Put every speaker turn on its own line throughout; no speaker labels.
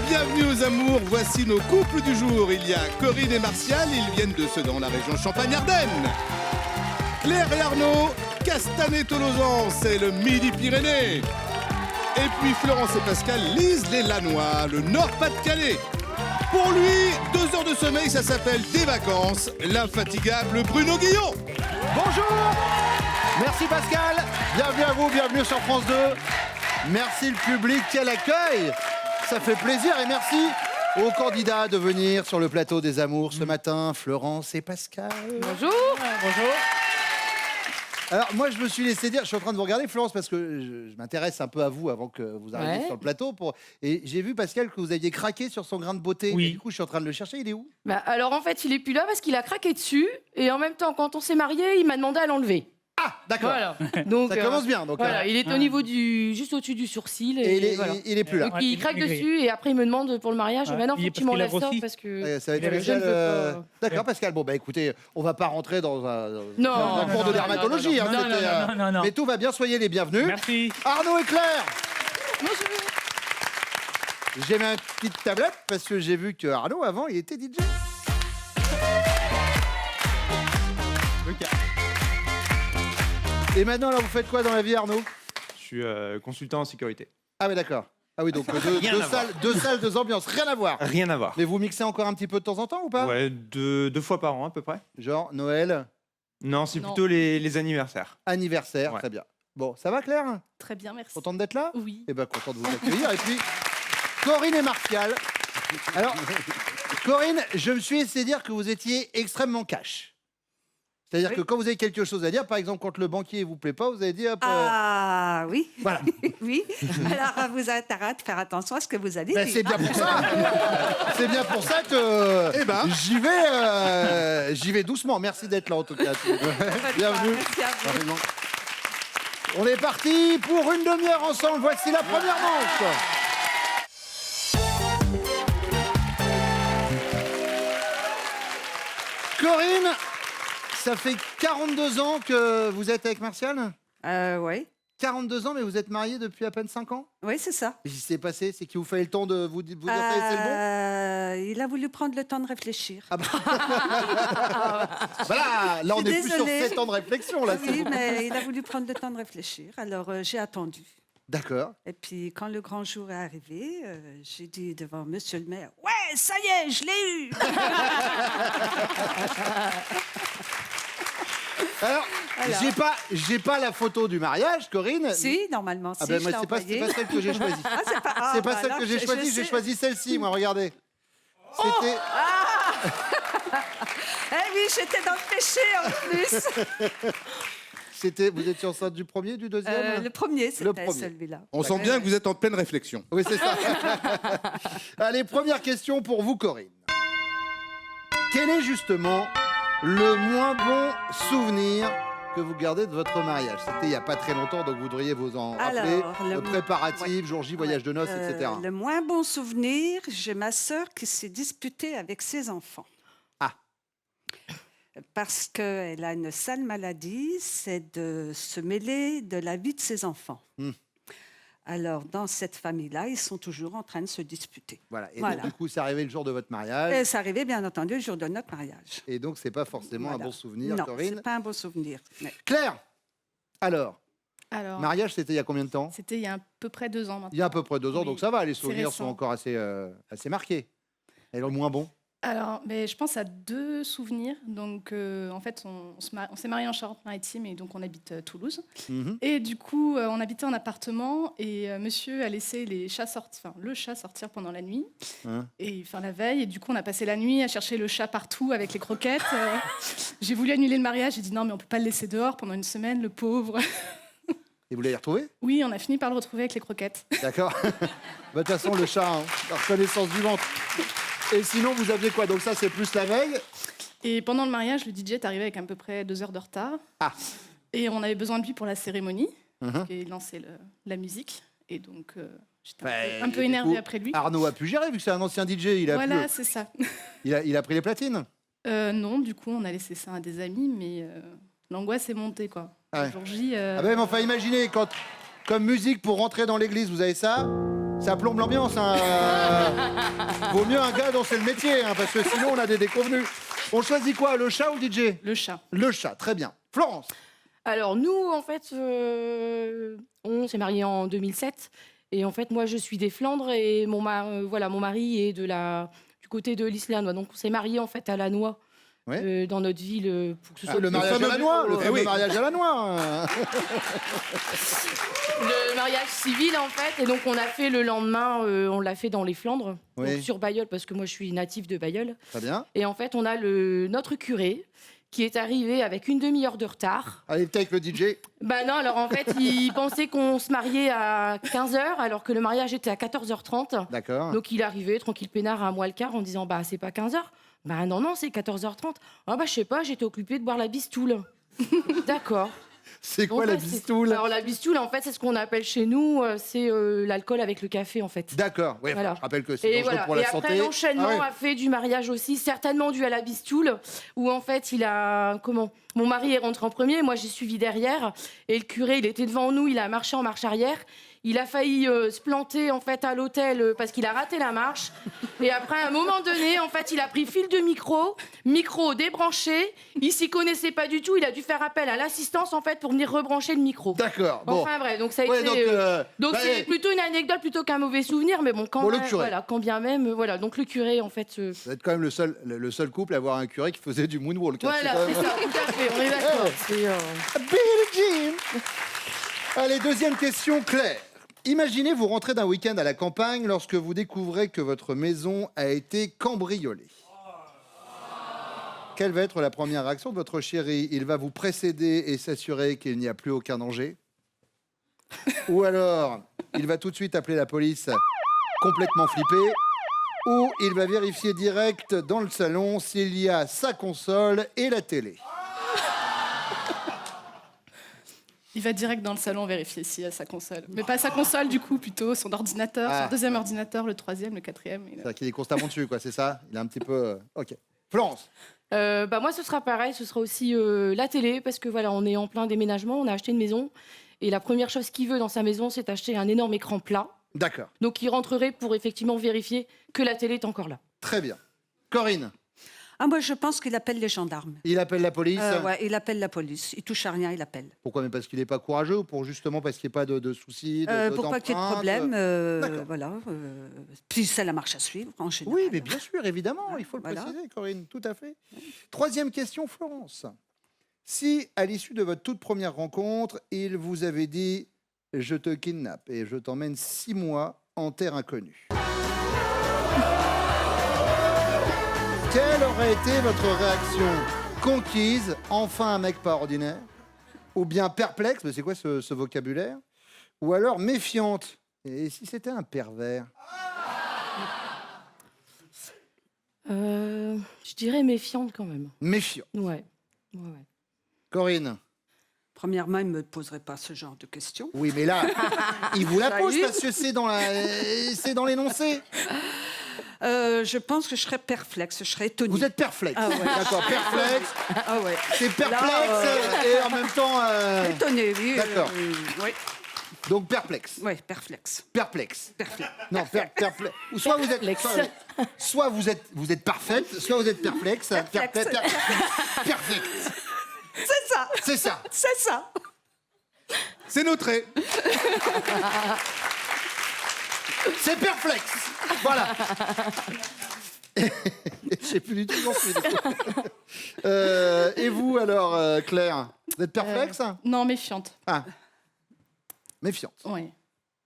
bienvenue aux amours. Voici nos couples du jour. Il y a Corinne et Martial, ils viennent de Sedan, la région Champagne-Ardenne. Claire et Arnaud, Castanet-Tolosan, c'est le Midi-Pyrénées. Et puis Florence et Pascal lisent les Lannoy, le Nord-Pas-de-Calais. Pour lui, 2 heures de sommeil, ça s'appelle des vacances. L'infatigable Bruno Guillon.
Bonjour. Merci Pascal. Bienvenue à vous, bienvenue sur France 2. Merci le public, quel accueil. Ça fait plaisir et merci aux candidats de venir sur le plateau des amours ce matin, Florence et Pascal.
Bonjour.
Bonjour. Alors moi je me suis laissé dire, je suis en train de vous regarder Florence parce que je m'intéresse un peu à vous avant que vous arriviez sur le plateau. Et j'ai vu Pascal que vous aviez craqué sur son grain de beauté.
Oui.
Et du coup je suis en train de le chercher, il est où?
Bah, alors en fait, il est plus là parce qu'il a craqué dessus et en même temps, quand on s'est mariés, il m'a demandé à l'enlever.
Ah d'accord.
Voilà. Donc,
Ça commence bien. Donc,
voilà, il est au niveau juste au-dessus du sourcil
et
voilà.
il est plus là.
Donc, il craque dessus et après il me demande pour le mariage. Maintenant, faut que tu m'enlèves ça parce que
Ça va être
je ne
spécial,
veux pas.
D'accord, Pascal. Bon, bah écoutez, on va pas rentrer dans un
Non.
cours de dermatologie.
Non,
Non.
Mais tout va bien, soyez les bienvenus.
Merci.
Arnaud et Claire,
Bonjour.
j'ai mis une petite tablette parce que j'ai vu que Arnaud, avant, il était DJ. Et maintenant, là, vous faites quoi dans la vie, Arnaud?
Je suis consultant en sécurité.
Ah, mais d'accord. Ah oui, donc
Rien à voir.
deux salles, 2 ambiances, rien à voir.
Rien à voir.
Mais vous mixez encore un petit peu de temps en temps ou pas?
Ouais, deux fois par an à peu près.
Genre Noël,
Non, c'est
Non.
plutôt les anniversaires.
anniversaire,
Ouais.
très bien. Bon, ça va Claire?
Très bien, merci.
Contente d'être là?
Oui.
Eh ben, content de vous accueillir. Et puis, Corinne et Martial. Alors, Corinne, je me suis laissé dire que vous étiez extrêmement cash. C'est-à-dire que quand vous avez quelque chose à dire, par exemple, quand le banquier vous plaît pas, vous avez dit hop.
Ah oui,
Voilà.
oui. Alors vous avez intérêt de faire attention à ce que vous allez
Ben,
dire.
c'est bien pour ça. C'est bien pour ça que
Eh ben.
j'y vais doucement. Merci d'être là en tout cas. Bienvenue.
Merci à vous.
On est parti pour une demi-heure ensemble. Voici la première manche. Corinne, ça fait 42 ans que vous êtes avec Martial?
Oui,
42 ans, mais vous êtes mariés depuis à peine 5 ans?
oui, c'est ça.
Qu'est-ce qui s'est passé? C'est qu'il vous fallait le temps de vous dire c'est le bon?
Il a voulu prendre le temps de réfléchir.
Ah bah. Voilà, là on
Je
est
suis
plus sur
désolée.
7 ans de réflexion là. c'est
Oui,
bon.
mais il a voulu prendre le temps de réfléchir. Alors j'ai attendu.
D'accord.
Et puis quand le grand jour est arrivé, j'ai dit devant Monsieur le maire, ouais, ça y est, je l'ai eu.
Alors,
Voilà.
j'ai pas la photo du mariage, Corinne.
Si, normalement, si.
Ah ben
je
moi
l'ai
c'est pas
envoyé.
celle que j'ai choisie.
Ah, c'est pas,
C'est pas celle
alors,
que j'ai choisie, j'ai
sais.
choisi celle-ci, moi, regardez. C'était.
Eh oui, j'étais dans le péché en plus.
C'était. Vous étiez enceinte du premier, du deuxième?
Le premier, c'était
premier.
celui-là.
On sent bien que vous êtes en pleine réflexion.
Oui, c'est ça. Allez, première question pour vous, Corinne. Quel est justement le moins bon souvenir que vous gardez de votre mariage? C'était il n'y a pas très longtemps, donc vous devriez vous en rappeler.
Alors, le
Préparatifs, jour J, voyage de noces, etc.
Le moins bon souvenir, j'ai ma sœur qui s'est disputée avec ses enfants.
Ah.
Parce qu'elle a une sale maladie, c'est de se mêler de la vie de ses enfants. Alors, dans cette famille-là, ils sont toujours en train de se disputer.
Voilà. Et
Voilà.
donc, du coup, c'est arrivé le jour de votre mariage.
Et ça arrivait, bien entendu, le jour de notre mariage.
Et donc, c'est pas forcément
Voilà.
un bon souvenir,
Non,
Corinne.
c'est pas un bon souvenir. Mais
Claire, alors,
Alors,
mariage, c'était il y a combien de temps?
c'était il y a à peu près 2 ans maintenant.
Il y a à peu près 2 ans,
Oui,
donc ça va, les
c'est
souvenirs
récent.
sont encore assez marqués. Et le moins bon?
Alors, mais je pense à 2 souvenirs. Donc, en fait, on s'est mariés en Charente-Maritime et donc on habite Toulouse.
Mhm.
Et du coup, on habitait en appartement et monsieur a laissé le chat sortir pendant la nuit,
Hein.
et enfin la veille. Et du coup, on a passé la nuit à chercher le chat partout avec les croquettes. J'ai voulu annuler le mariage. J'ai dit non, mais on peut pas le laisser dehors pendant une semaine, le pauvre.
Et vous l'avez retrouvé?
Oui, on a fini par le retrouver avec les croquettes.
D'accord. Bah, de toute façon, le chat, hein, la reconnaissance du ventre. Et sinon, vous aviez quoi? Donc ça, c'est plus la veille.
Et pendant le mariage, le DJ est arrivé avec à peu près 2 heures de retard.
Ah.
Et on avait besoin de lui pour la cérémonie.
Mhm.
Et il lançait la musique. Et donc, j'étais
Bah,
un peu
du
énervée
coup,
après lui.
Arnaud a pu gérer, vu que c'est un ancien DJ.
Voilà, c'est ça.
Il a pris les platines.
Non, du coup, on a laissé ça à des amis, mais l'angoisse est montée, quoi.
Ouais.
Le jour J,
Ah ben, mais enfin, imaginez, comme musique pour rentrer dans l'église, vous avez ça. Ça plombe l'ambiance. Hein. Vaut mieux un gars dont c'est le métier, hein, parce que sinon on a des déconvenus. On choisit quoi, le chat ou le DJ?
Le chat.
Le chat, très bien. Florence.
Alors nous, en fait, on s'est mariés en 2007. Et en fait, moi, je suis des Flandres et mon mari est du côté de l'Islande. Donc on s'est mariés en fait à la noix.
Ouais.
Dans notre ville, pour que ce soit
Le mariage à la noix, le fameux
oui.
mariage à la noix.
le mariage civil en fait. Et donc on a fait le lendemain, on l'a fait dans les Flandres,
Oui.
donc sur Bailleul, parce que moi je suis native de Bailleul.
Très bien.
Et en fait, on a notre curé qui est arrivé avec une demi-heure de retard.
Allez, peut-être avec le DJ.
Bah non, alors en fait, il pensait qu'on se mariait à 15h, alors que le mariage était à 14h30.
D'accord.
Donc il est arrivé, tranquille peinard, à moi le quart, en disant bah c'est pas 15h. Bah non, c'est 14h30. Ah bah je sais pas, j'étais occupée de boire la bistoule. D'accord.
C'est quoi
Donc,
la
ouais,
bistoule?
Alors la bistoule, en fait, c'est ce qu'on appelle chez nous, c'est l'alcool avec le café, en fait.
D'accord. Oui,
Voilà.
je rappelle que c'est
Et
dangereux
voilà.
pour la
Et
santé.
après, l'enchaînement
Ah ouais.
a fait du mariage aussi, certainement dû à la bistoule, où en fait, mon mari est rentré en premier, moi j'ai suivi derrière, et le curé, il était devant nous, il a marché en marche arrière. Il a failli se planter en fait à l'hôtel parce qu'il a raté la marche. Et après, à un moment donné, en fait, il a pris fil de micro débranché. Il s'y connaissait pas du tout. Il a dû faire appel à l'assistance en fait pour venir rebrancher le micro.
D'accord. Bon.
Enfin bref, donc ça a
Ouais,
été. Donc
bah,
c'est plutôt une anecdote plutôt qu'un mauvais souvenir, mais bon, quand
Pour le
même,
curé.
voilà, quand bien même, voilà. Donc le curé, en fait.
Vous êtes quand même le seul couple à avoir un curé qui faisait du moonwalk. hein.
Voilà,
quand
c'est
même-
ça, tout à fait. On est d'accord.
Billie Jean. Allez, deuxième question, Claire. Imaginez vous rentrez d'un week-end à la campagne lorsque vous découvrez que votre maison a été cambriolée. Quelle va être la première réaction de votre chéri? Il va vous précéder et s'assurer qu'il n'y a plus aucun danger? Ou alors, il va tout de suite appeler la police complètement flippé? Ou il va vérifier direct dans le salon s'il y a sa console et la télé?
Il va direct dans le salon vérifier s'il y a sa console. Mais pas sa console, du coup, plutôt son ordinateur,
Ah.
son deuxième ordinateur, le troisième, le quatrième. et le-
C'est-à-dire qu'il est constamment dessus, quoi, c'est ça? Il est un petit peu... Ok. Florence.
Bah moi, ce sera pareil. Ce sera aussi la télé, parce que voilà, on est en plein déménagement. On a acheté une maison. Et la première chose qu'il veut dans sa maison, c'est acheter un énorme écran plat.
D'accord.
Donc il rentrerait pour effectivement vérifier que la télé est encore là.
Très bien. Corinne.
Ah, moi, je pense qu'il appelle les gendarmes.
Il appelle la police.
Ouais, il appelle la police. Il touche à rien, il appelle.
Pourquoi? Mais parce qu'il n'est pas courageux ou pour justement parce qu'il n'y ait pas de soucis
Pour pas qu'il y ait de
d'empreintes
problème.
D'accord.
Voilà. Puis c'est la marche à suivre, en général.
Oui, mais bien sûr, évidemment, il faut le
Voilà.
préciser, Corinne, tout à fait. Troisième question, Florence. Si, à l'issue de votre toute première rencontre, il vous avait dit « Je te kidnappe et je t'emmène 6 mois en terre inconnue », quelle aurait été votre réaction? Conquise, enfin un mec pas ordinaire? Ou bien perplexe, mais c'est quoi ce vocabulaire? Ou alors méfiante? Et si c'était un pervers?
Je dirais méfiante quand même.
Méfiant.
Ouais.
Corinne?
Premièrement, il ne me poserait pas ce genre de questions.
Oui, mais là, il vous la pose
Salut.
parce que c'est dans l'énoncé.
Je pense que je serais perplexe, je serais étonnée.
Vous êtes perplexe.
Ah ouais.
D'accord, perplexe.
Ah ouais.
C'est perplexe
Là,
et en même temps...
Étonnée, oui.
D'accord.
Oui,
Donc perplexe.
ouais, perplexe.
Perplexe.
Perplexe.
Non, perplexe. Ou soit vous êtes...
Perplexe.
Soit vous êtes parfaite, soit vous êtes perplexe.
Perplexe.
Perfect.
C'est ça,
C'est ça.
c'est ça.
C'est noté.
C'est perplexe. Voilà. Je sais plus du tout non plus, du coup. Et vous alors, Claire? Vous êtes perplexe?
Non, méfiante.
Ah. Méfiante.
Oui.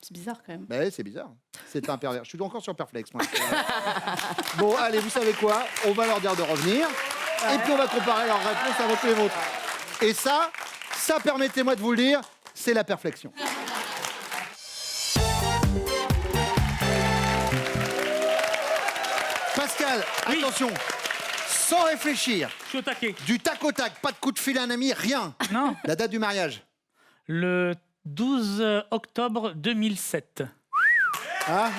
C'est bizarre quand même.
Bah ouais, c'est bizarre. C'est un pervers. Je suis encore sur perplexe, moi. Bon, allez, vous savez quoi? On va leur dire de revenir. Et puis on va comparer leurs réponses avec les vôtres. Et ça, permettez-moi de vous le dire, c'est la perflexion. Pascal, attention. Sans réfléchir,
Je suis au taquet.
du tac au tac, pas de coup de fil à un ami, rien.
Non.
La date du mariage.
Le 12 octobre 2007.
Ah,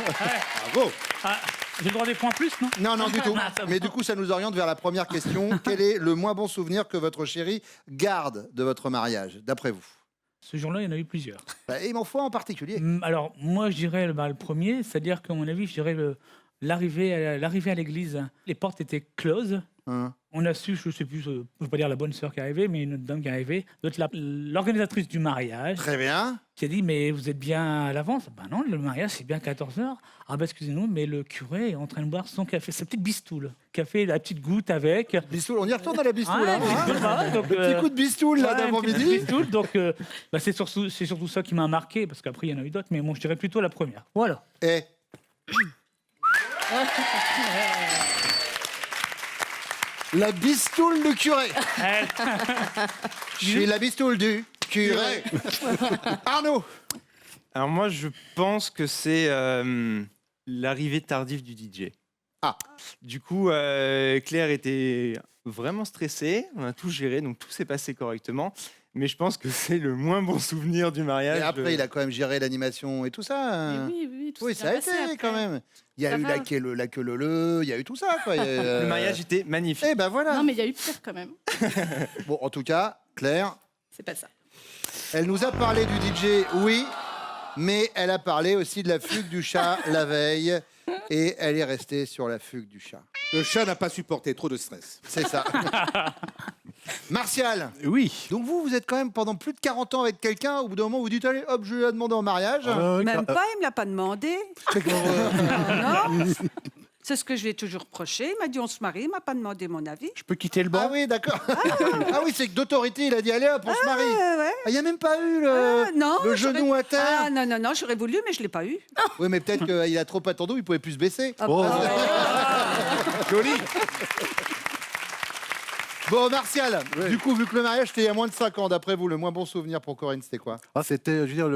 bravo.
Ah, j'ai le droit des points plus, non?
Non, non, du tout.
Ah, ça
Mais
va.
du coup, ça nous oriente vers la première question. Quel est le moins bon souvenir que votre chéri garde de votre mariage, d'après vous?
Ce jour-là, il y en a eu plusieurs.
Bah, il m'en faut en particulier.
Alors, moi, je dirais le premier, c'est-à-dire qu'à mon avis, je dirais l'arrivée à l'église. Les portes étaient closes.
Hein.
On a su, je ne sais plus, je ne veux pas dire la bonne sœur qui est arrivée, mais une autre dame qui est arrivée, l'organisatrice du mariage,
Très bien.
qui a dit, mais vous êtes bien à l'avance? Ben non, le mariage, c'est bien 14h. Ah ben excusez-nous, mais le curé est en train de boire son café, sa petite bistoule, café, la petite goutte avec.
Bistoule, on y retourne à la bistoule.
Ouais,
hein.
bistoule, voilà, donc,
Petit coup de bistoule là
ouais,
d'avant
une petite
midi.
bistoule, donc c'est surtout ça qui m'a marqué, parce qu'après, il y en a eu d'autres, mais moi, je dirais plutôt la première. Voilà.
Eh. La bistoule du curé. Je suis la bistoule du curé. Arnaud.
Alors moi, je pense que c'est l'arrivée tardive du DJ.
Ah.
Du coup, Claire était vraiment stressée. On a tout géré, donc tout s'est passé correctement. Mais je pense que c'est le moins bon souvenir du mariage.
Et après, il a quand même géré l'animation et tout ça. hein.
Oui, tout
Oui,
s'est
ça a
bien
été
passé après.
quand même. Il y a
Ça
eu
va.
la queue le, il y a eu tout ça. Quoi.
Le mariage était magnifique.
Eh ben voilà.
Non, mais il y a eu pire quand même.
Bon, en tout cas, Claire,
C'est pas ça.
elle nous a parlé du DJ, oui, mais elle a parlé aussi de la fugue du chat la veille. Et elle est restée sur la fugue du chat.
Le chat n'a pas supporté trop de stress.
C'est ça. Martial,
Oui.
donc vous êtes quand même pendant plus de 40 ans avec quelqu'un, au bout d'un moment, vous dites, allez, hop, je lui ai demandé en mariage.
Même pas, il me l'a pas demandé. Non. C'est ce que je lui ai toujours reproché. Il m'a dit on se marie, il m'a pas demandé mon avis.
Je peux quitter le banc?
Ah oui, d'accord. Ah oui, c'est que d'autorité, il a dit, allez, hop, on se marie.
Ouais.
Il n'y a même pas eu
Non,
le genou à terre.
Ah non, j'aurais voulu, mais je l'ai pas eu.
Oui, mais peut-être qu'il a trop attendu, il pouvait plus se baisser.
Ah,
Oh.
Joli. Bon, Martial, du coup, vu que le mariage c'était il y a moins de 5 ans, d'après vous, le moins bon souvenir pour Corinne, c'était quoi?
Ah, c'était, je veux dire,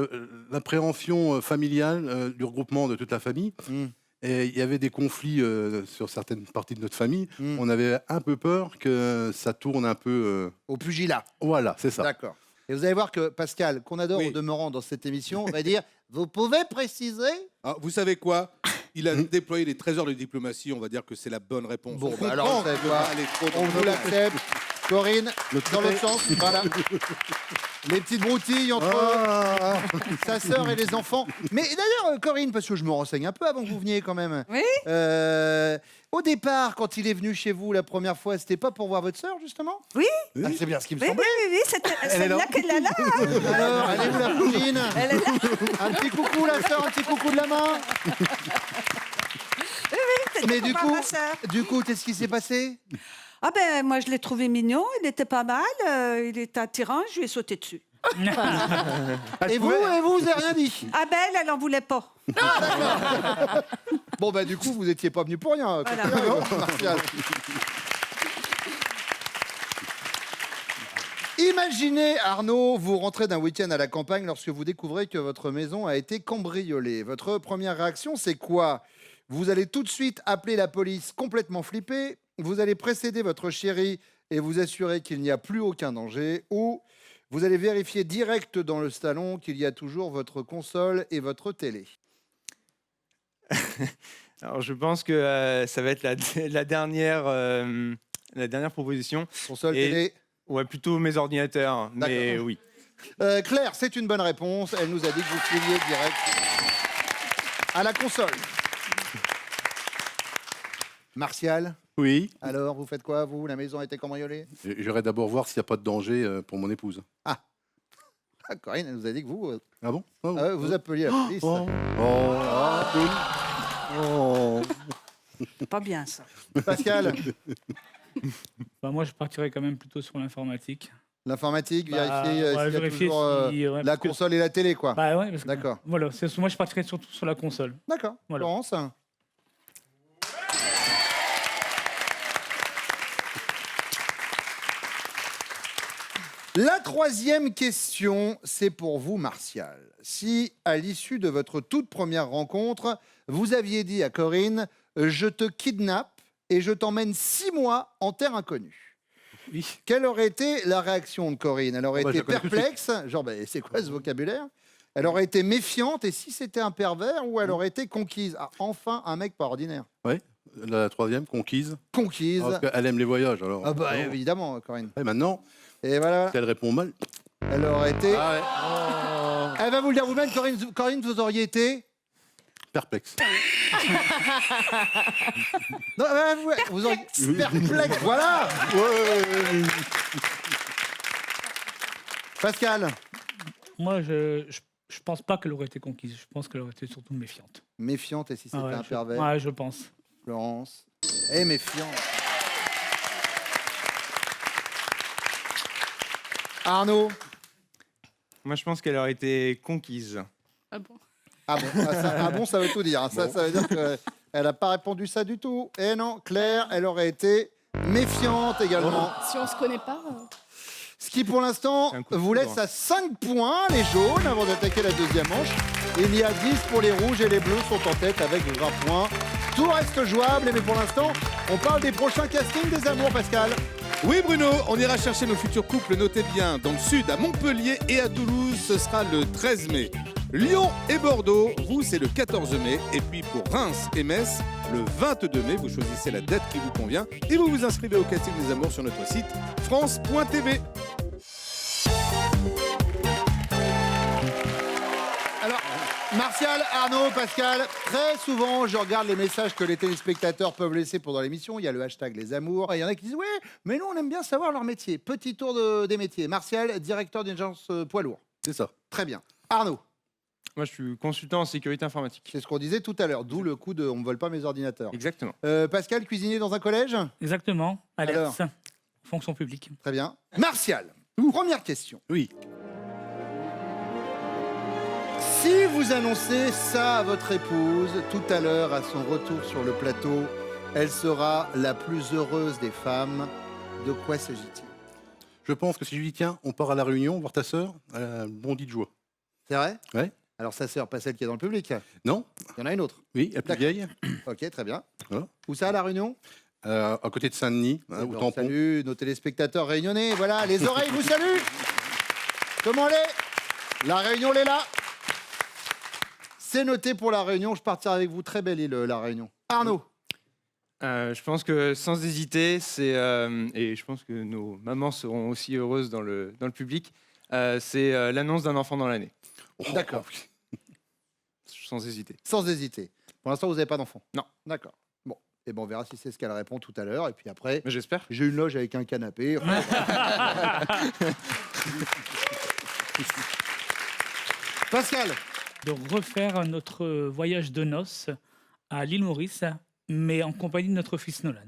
l'appréhension familiale du regroupement de toute la famille.
Mm.
Et il y avait des conflits sur certaines parties de notre famille.
Mm.
On avait un peu peur que ça tourne un peu.
Au pugilat.
Voilà, c'est ça.
D'accord. Et vous allez voir que Pascal, qu'on adore
Oui.
au demeurant dans cette émission, va dire, vous pouvez préciser?
Ah, vous savez quoi? Il a déployé les trésors de diplomatie, on va dire que c'est la bonne réponse.
Bon,
On
bah alors,
comprend
vous savez
que
quoi
aller trop dans
On
le
vous
domaine.
l'accepte. Corinne, dans l'autre sens, voilà. Les petites broutilles entre sa sœur et les enfants. Mais d'ailleurs, Corinne, parce que je me renseigne un peu avant que vous veniez quand même.
Oui.
Au départ, quand il est venu chez vous la première fois, c'était pas pour voir votre sœur, justement?
Oui.
Ah, c'est bien ce qui me
Oui,
semblait.
c'était
est
celle-là
là.
qu'elle a là.
Alors, elle est où la cousine?
Elle est là.
Un petit coucou la sœur, un petit coucou de la main. Mais
C'était
du
pour
coup,
ma sœur.
qu'est-ce qui s'est passé?
Ah ben, moi, je l'ai trouvé mignon. Il était pas mal. Il était attirant. Je lui ai sauté dessus.
Et vous, vous avez rien dit?
Ah ben, elle en voulait pas.
Bon, bah, du coup, vous étiez pas venu pour rien.
Voilà.
Martial. Imaginez, Arnaud, vous rentrez d'un week-end à la campagne lorsque vous découvrez que votre maison a été cambriolée. Votre première réaction, c'est quoi? Vous allez tout de suite appeler la police complètement flippé, vous allez précéder votre chéri et vous assurer qu'il n'y a plus aucun danger, ou vous allez vérifier direct dans le salon qu'il y a toujours votre console et votre télé.
Alors je pense que ça va être la dernière proposition.
Console,
Et-
télé.
Ouais, plutôt mes ordinateurs. Mais
D'accord.
oui.
Claire, c'est une bonne réponse. Elle nous a dit que vous filiez direct à la console. Martial,
Oui.
alors vous faites quoi, vous? La maison a été cambriolée?
J'irai d'abord voir s'il n'y a pas de danger pour mon épouse.
Ah, Corinne, elle nous a dit que vous,
Ah bon? Oh.
vous appeliez la police.
Oh. Oh.
Pas bien, ça.
Pascal,
Bah, moi, je partirais quand même plutôt sur l'informatique.
l'informatique,
Bah,
vérifier
ouais,
s'il y a
vérifier
toujours
si, ouais,
la
parce que-
console et la télé, quoi.
Bah ouais, parce que-
D'accord.
Voilà, moi, je partirais surtout sur la console.
D'accord.
Voilà.
Florence. La troisième question, c'est pour vous, Martial. Si, à l'issue de votre toute première rencontre, vous aviez dit à Corinne « Je te kidnappe et je t'emmène 6 mois en terre inconnue »,
Oui.
quelle aurait été la réaction de Corinne? Elle aurait
Ah bah, je
été
la connais tout de
perplexe, genre bah, c'est quoi ce vocabulaire? Elle aurait été méfiante, et si c'était un pervers, ou elle aurait été conquise? Ah, enfin, un mec pas ordinaire.
La troisième, conquise.
Conquise.
Parce qu'elle aime les voyages. Alors.
Ah bah
Alors,
évidemment, Corinne.
et maintenant,
Et voilà.
si elle répond mal,
Elle aurait été...
Ah ouais.
Elle va vous le dire vous-même, Corinne, vous auriez été...
Perplexe.
Non, vous auriez... Perplexe, voilà.
Ouais.
Pascal.
Moi, je pense pas qu'elle aurait été conquise. Je pense qu'elle aurait été surtout méfiante.
Méfiante, et si c'était un pervers?
Ouais, je pense.
Florence. Et méfiante. Arnaud.
Moi, je pense qu'elle aurait été conquise.
Ah bon?
Ah bon, ça veut tout dire. Hein. Ça veut dire qu'elle n'a pas répondu ça du tout. Et non, Claire, elle aurait été méfiante également.
Si on se connaît pas.
Ce qui, pour l'instant,
C'est un coup de
vous
foudre.
laisse à 5 points, les jaunes, avant d'attaquer la deuxième manche. Il y a 10 pour les rouges et les bleus sont en tête avec 20 points. Tout reste jouable, mais pour l'instant, on parle des prochains castings des amours, Pascal.
Oui Bruno, on ira chercher nos futurs couples, notez bien, dans le sud, à Montpellier et à Toulouse, ce sera le 13 mai. Lyon et Bordeaux, vous c'est le 14 mai. Et puis pour Reims et Metz, le 22 mai, vous choisissez la date qui vous convient et vous vous inscrivez au casting des amours sur notre site france.tv.
Alors, Martial, Arnaud, Pascal, très souvent, je regarde les messages que les téléspectateurs peuvent laisser pendant l'émission. Il y a le hashtag les amours. Et il y en a qui disent « Ouais, mais nous, on aime bien savoir leur métier. » Petit tour des métiers. Martial, directeur d'une agence poids lourd.
C'est ça.
Très bien. Arnaud,
Moi, je suis consultant en sécurité informatique.
c'est ce qu'on disait tout à l'heure, d'où le coup de « on ne vole pas mes ordinateurs
Exactement. ».
Pascal, cuisinier dans un collège.
Exactement.
Alors
Alerte. Fonction publique.
Très bien. Martial, première question.
Oui.
Si vous annoncez ça à votre épouse tout à l'heure à son retour sur le plateau, elle sera la plus heureuse des femmes. De quoi s'agit-il?
Je pense que si je lui dis tiens, on part à la Réunion voir ta sœur, elle a bondi de joie.
C'est vrai?
Ouais.
Alors sa sœur, pas celle qui est dans le public.
Non?
Il y en a une autre.
Oui, la plus
D'accord.
vieille.
Ok, très bien.
Voilà.
Où ça, à La Réunion?
À côté de Saint-Denis, hein, au
On
tampon.
salue nos téléspectateurs réunionnais. Voilà, les oreilles vous saluent. Comment elle est? La Réunion, elle est là. C'est noté pour La Réunion. Je partirai avec vous. Très belle île, La Réunion. Arnaud.
Je pense que sans hésiter, c'est et je pense que nos mamans seront aussi heureuses dans le public. C'est l'annonce d'un enfant dans l'année.
D'accord.
Sans hésiter.
Sans hésiter. Pour l'instant, vous n'avez pas d'enfant?
Non.
D'accord. Bon. Et bon, on verra si c'est ce qu'elle répond tout à l'heure. Et puis après,
Mais j'espère.
j'ai une loge avec un canapé. Pascal.
De refaire notre voyage de noces à l'île Maurice, mais en compagnie de notre fils Nolan.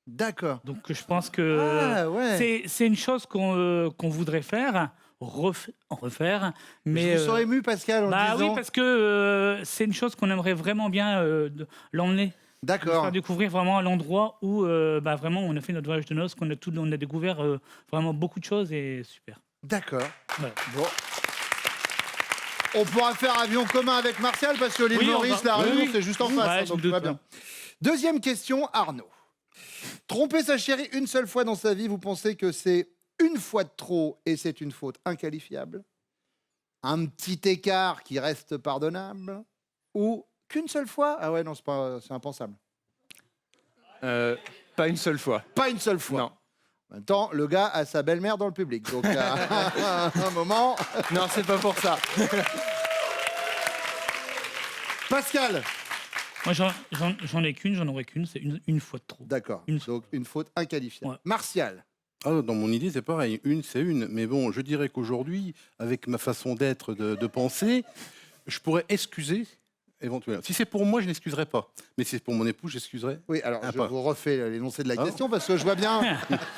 D'accord.
Donc je pense que
Ah ouais.
c'est une chose qu'on voudrait faire, refaire, mais
Je vous sens ému, Pascal, en le
bah
disant.
oui, parce que c'est une chose qu'on aimerait vraiment bien l'emmener,
D'accord.
faire découvrir vraiment l'endroit où vraiment on a fait notre voyage de noces, on a découvert vraiment beaucoup de choses et super.
D'accord.
Voilà.
Bon. On pourra faire avion commun avec Martial parce que l'île
Oui, on
Maurice,
va-
La Réunion,
oui.
c'est juste en
Ouais,
face, hein,
je
donc
me
tout va
doute,
bien. Deuxième question, Arnaud. Tromper sa chérie une seule fois dans sa vie, vous pensez que c'est une fois de trop et c'est une faute inqualifiable? Un petit écart qui reste pardonnable? Ou qu'une seule fois? Ah ouais, non, c'est impensable.
Pas une seule fois.
Pas une seule fois.
Non.
En même temps, le gars a sa belle-mère dans le public. Donc, à un moment...
Non, c'est pas pour ça.
Pascal.
Moi j'en ai qu'une, j'en aurais qu'une, c'est une fois de trop.
D'accord.
Une-
Donc, une faute inqualifiable.
Ouais.
Martial.
Ah, dans mon idée, c'est pareil. Une, c'est une. Mais bon, je dirais qu'aujourd'hui, avec ma façon d'être, de penser, je pourrais excuser éventuellement. Si c'est pour moi, je n'excuserai pas. Mais si c'est pour mon épouse, j'excuserai.
Oui, alors
Ah,
je
pas.
vous refais l'énoncé de la
Ah.
question parce que je vois bien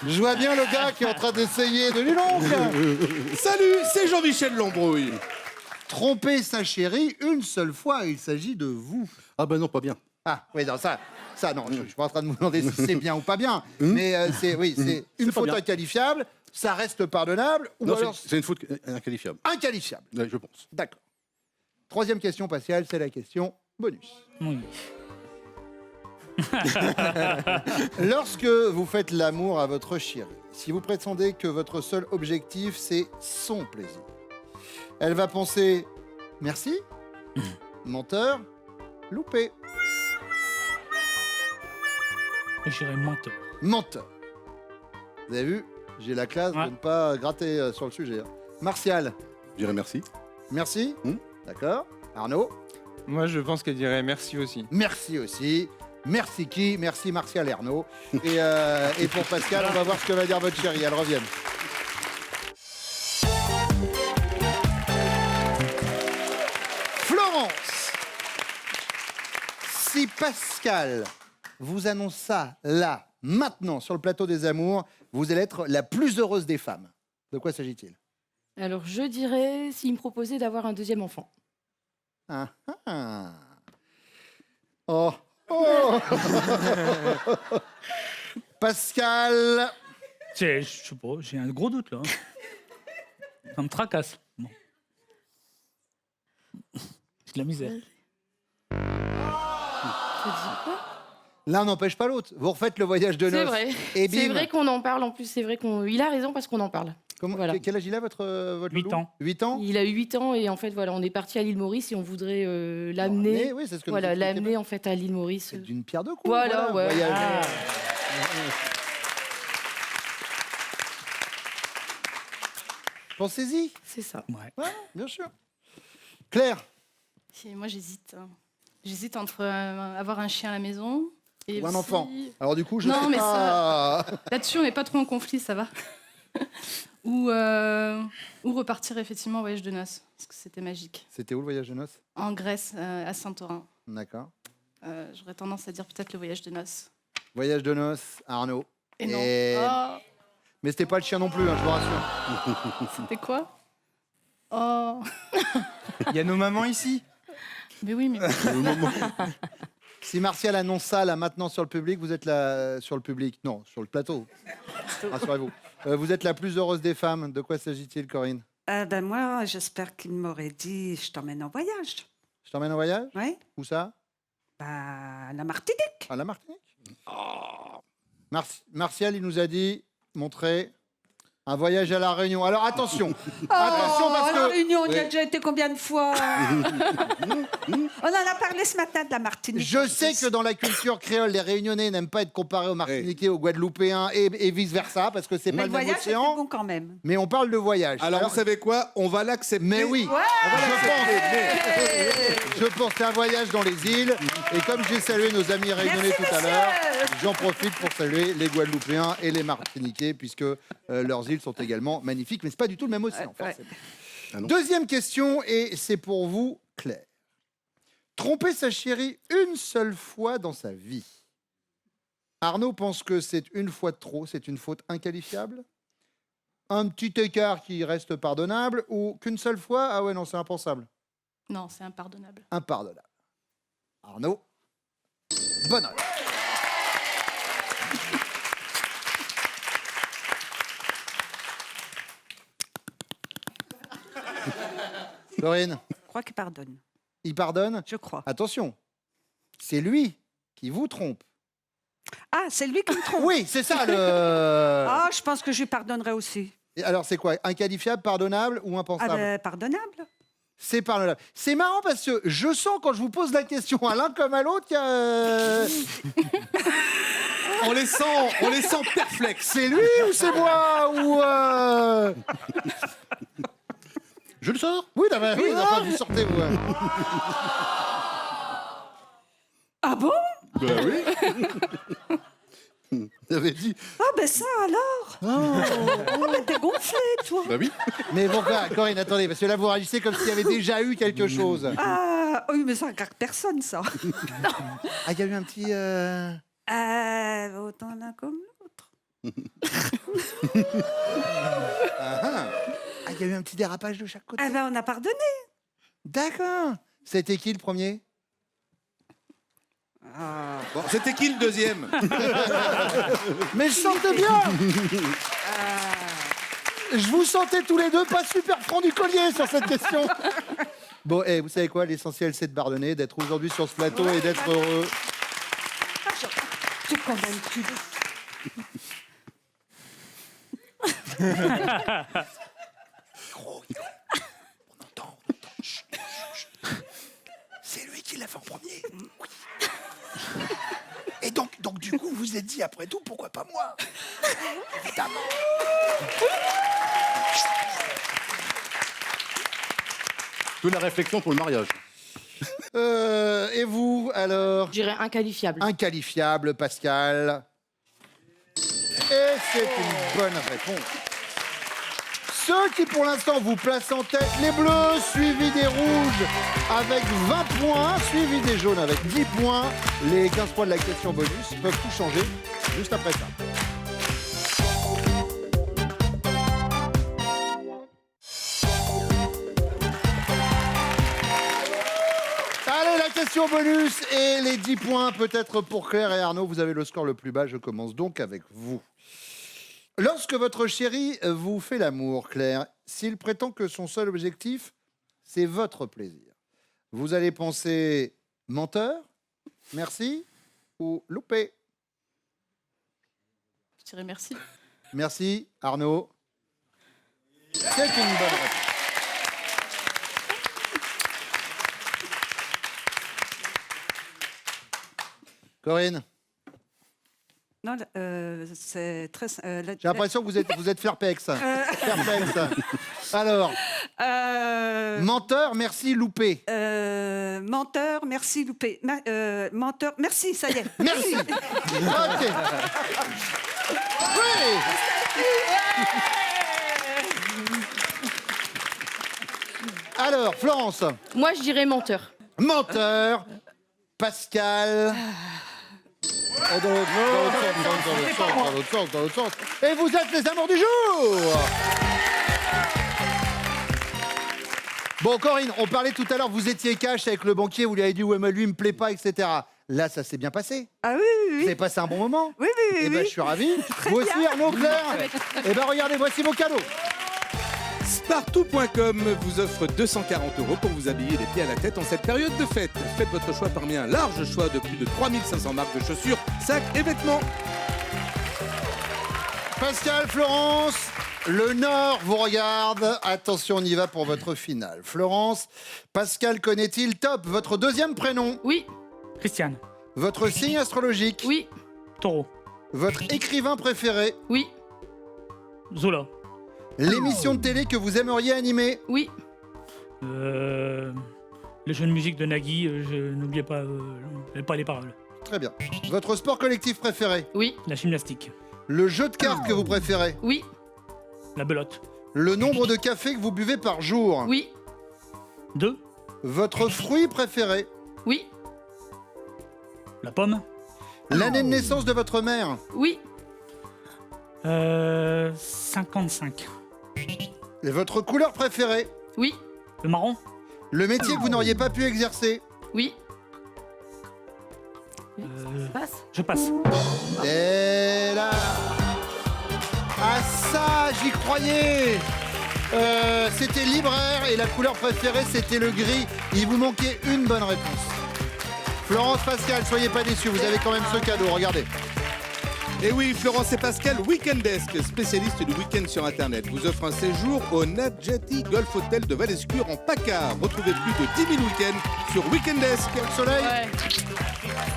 le gars qui est en train d'essayer de lui l'oncle.
Salut, c'est Jean-Michel Lambrouille.
Tromper sa chérie une seule fois, il s'agit de vous.
Ah ben non, pas bien.
Ah, oui, non, ça non, je suis pas en train de vous demander si c'est bien ou pas bien. Mais c'est une
C'est pas
faute
bien.
inqualifiable, ça reste pardonnable ou
Non,
alors
c'est une faute inqualifiable.
inqualifiable.
Ouais, je pense.
D'accord. Troisième question, Pascal, c'est la question bonus.
Oui.
Lorsque vous faites l'amour à votre chérie, si vous prétendez que votre seul objectif, c'est son plaisir, elle va penser « merci »,« menteur »,« loupé
J'irais menteur. ».
Menteur. Vous avez vu, j'ai la classe
Ouais.
de ne pas gratter sur le sujet. Hein. Martial,
Je dirais merci.
merci.
Hmm.
D'accord. Arnaud,
Moi, je pense qu'elle dirait merci aussi.
merci aussi. Merci qui? Merci Martial et Arnaud. Et pour Pascal, on va voir ce que va dire votre chérie. Elle revient. Florence, si Pascal vous annonce ça là, maintenant, sur le plateau des amours, vous allez être la plus heureuse des femmes. De quoi s'agit-il?
Alors, je dirais s'il me proposait d'avoir un deuxième enfant.
Ah, ah. Oh, oh. Pascal,
Je sais pas, j'ai un gros doute là. Ça me tracasse. Bon. C'est de la misère.
Je dis quoi?
l'un n'empêche pas l'autre. Vous refaites le voyage de
C'est
noces.
vrai.
Et
C'est
bim.
vrai qu'on en parle en plus. C'est vrai qu'il a raison parce qu'on en parle.
Comment-
Voilà.
Quel âge il a votre
8
loulou
ans.
8 ans.
Il a eu 8 ans et en fait, voilà, on est parti à l'île Maurice et on voudrait l'amener.
Oui, c'est ce que
Voilà,
nous expliquez.
l'amener en fait à l'île Maurice.
C'est d'une pierre deux coups.
Voilà, ouais.
voyage.
Ah.
Pensez-y.
C'est ça.
Ouais.
Ouais, bien sûr. Claire,
Et moi, j'hésite. J'hésite entre avoir un chien à la maison et
ou un
aussi-
enfant. Alors du coup, je
Non,
sais
mais
pas.
Là-dessus, on n'est pas trop en conflit, ça va. ou repartir effectivement en voyage de noces, parce que c'était magique.
C'était où le voyage de noces?
En Grèce, à Saint-Orin.
D'accord.
J'aurais tendance à dire peut-être le voyage de noces.
Voyage de noces, Arnaud.
Et non.
Et-
Oh,
Mais c'était pas le chien non plus, hein, je vous rassure.
c'était quoi? Oh,
Il y a nos mamans ici.
mais oui, mais
Si Martial annonce ça là maintenant sur le public, vous êtes là sur le public. Non, sur le plateau. Rassurez-vous. Vous êtes la plus heureuse des femmes. De quoi s'agit-il, Corinne?
Ben moi, j'espère qu'il m'aurait dit je t'emmène en voyage.
Je t'emmène en voyage?
Oui.
Où ça?
À la Martinique.
À la Martinique. Martial, il nous a dit montrer un voyage à la Réunion. Alors attention, attention parce
à la
que
Réunion, on y a
Oui.
déjà été combien de fois? On en a parlé ce matin de la Martinique.
je sais que dans la culture créole, les Réunionnais n'aiment pas être comparés aux Martiniquais, aux Guadeloupéens et vice versa parce que c'est
Mais
pas
le
le même
voyage était
océan.
bon quand même.
Mais on parle de voyage.
Alors, vous savez quoi? On va l'accepter.
Mais oui, je pense c'est un voyage dans les îles. Et comme j'ai salué nos amis réunionnais tout à l'heure, j'en profite pour saluer les Guadeloupéens et les Martiniquais, puisque leurs îles sont également magnifiques. Mais c'est pas du tout le même océan.
Ouais.
forcément.
Ah non.
Deuxième question, et c'est pour vous, Claire. Tromper sa chérie une seule fois dans sa vie. Arnaud pense que c'est une fois de trop, c'est une faute inqualifiable. Un petit écart qui reste pardonnable, ou qu'une seule fois, ah ouais, non, c'est impensable.
non, c'est impardonnable.
Impardonnable. Arnaud, bonne réponse. Corinne,
Je crois qu'il pardonne.
il pardonne.
Je crois.
Attention, c'est lui qui vous trompe.
Ah, c'est lui qui me trompe.
Oui, c'est ça le.
Ah, je pense que je lui pardonnerai aussi.
Et alors, c'est quoi? Inqualifiable, pardonnable ou
Ah
impensable?
ben, pardonnable.
C'est pardonnable. C'est marrant parce que je sens quand je vous pose la question à l'un comme à l'autre qu'il y a.
On les sent perplexes.
C'est lui ou c'est moi ou
Je le sors.
Oui, oui, enfin, vous sortez vous.
Ah bon?
Bah oui. J'avais dit.
Ah ben ça alors. Oh, mais t'es gonflé, toi.
Bah oui.
Mais bon, Corinne, attendez, parce que là vous réagissez comme s'il y avait déjà eu quelque chose.
Ah oui, mais ça regarde personne, ça.
Ah, il y a eu un petit.
Autant l'un comme l'autre.
Ah, il y a eu un petit dérapage de chaque côté.
Ah ben, on a pardonné.
D'accord. C'était qui le premier?
Bon, c'était qui le deuxième?
Mais je sentais bien. Je vous sentais tous les deux pas super francs du collier sur cette question. Bon, vous savez quoi? L'essentiel, c'est de pardonner, d'être aujourd'hui sur ce plateau et d'être heureux.
Tu quand même tu.
On entend. Chut, chut, chut. C'est lui qui l'a fait en premier. Oui. Et donc, du coup, vous vous êtes dit, après tout, pourquoi pas moi? Évidemment.
Toute la réflexion pour le mariage.
Et vous, alors?
Je dirais inqualifiable.
Inqualifiable, Pascal. Et c'est une bonne réponse. Ceux qui, pour l'instant, vous placent en tête, les bleus, suivis des rouges avec 20 points, suivis des jaunes avec 10 points. Les 15 points de la question bonus peuvent tout changer juste après ça. Allez, la question bonus et les 10 points peut-être pour Claire et Arnaud. Vous avez le score le plus bas, je commence donc avec vous. Lorsque votre chéri vous fait l'amour, Claire, s'il prétend que son seul objectif, c'est votre plaisir, vous allez penser menteur, merci ou loupé?
Je dirais merci.
Merci, Arnaud. C'est une bonne réponse. Corinne?
Non, c'est très.
J'ai l'impression que vous êtes fair-pex. Fair-pex. Alors, menteur, merci, loupé.
Menteur, merci, loupé. Menteur, merci, ça y est.
Merci. Ok. Oui. Alors, Florence?
Moi, je dirais menteur.
Menteur, Pascal. Dans l'autre sens. Et vous êtes les amours du jour. Bon, Corinne, on parlait tout à l'heure, vous étiez cash avec le banquier, vous lui avez dit ouais, mais lui, il me plaît pas, etc. Là, ça s'est bien passé.
Ah oui, oui,
Vous
oui.
avez passé un bon moment.
Oui, oui, oui.
Eh ben,
oui.
je suis ravi. Vous aussi, Arnaud, Claire. Eh ben, regardez, voici vos cadeaux.
Spartou.com vous offre 240 € pour vous habiller les pieds à la tête en cette période de fête. Faites votre choix parmi un large choix de plus de 3500 marques de chaussures, sacs et vêtements.
Pascal, Florence, le Nord vous regarde. Attention, on y va pour votre finale. Florence, Pascal connaît-il top votre deuxième prénom?
Oui,
Christiane.
Votre signe astrologique?
oui,
Taureau.
Votre écrivain préféré?
oui,
Zola.
L'émission de télé que vous aimeriez animer?
oui,
Le jeu de musique de Nagui, je n'oubliais pas, pas les paroles.
Très bien. Votre sport collectif préféré?
oui,
La gymnastique.
Le jeu de cartes que vous préférez?
oui,
La belote.
Le nombre de cafés que vous buvez par jour?
oui,
2.
Votre fruit préféré?
oui,
La pomme.
L'année de naissance de votre mère?
oui,
55.
Et votre couleur préférée?
oui,
Le marron.
Le métier que vous n'auriez pas pu exercer?
oui. Passe.
Je passe.
Et là... Ah ça, j'y croyais. C'était libraire et la couleur préférée, c'était le gris. Il vous manquait une bonne réponse. Florence, Pascal, soyez pas déçus, vous avez quand même ce cadeau, regardez.
Et oui, Florence et Pascal, Weekend Desk, spécialiste du week-end sur Internet, vous offre un séjour au Nadjati Golf Hotel de Valescure en PACA. Retrouvez plus de 10 000 week-ends sur Weekend Desk.
Soleil,
Ouais.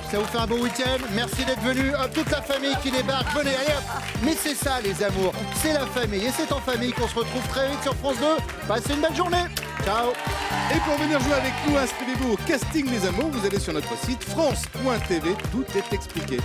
ça vous fait un beau week-end. Merci d'être venus. Hop, toute la famille qui débarque. Venez, allez hop. Mais c'est ça, les amours. C'est la famille. Et c'est en famille qu'on se retrouve très vite sur France 2. Passez une belle journée. Ciao.
Et pour venir jouer avec nous, inscrivez-vous au casting Les Amours. Vous allez sur notre site France.tv. Tout est expliqué.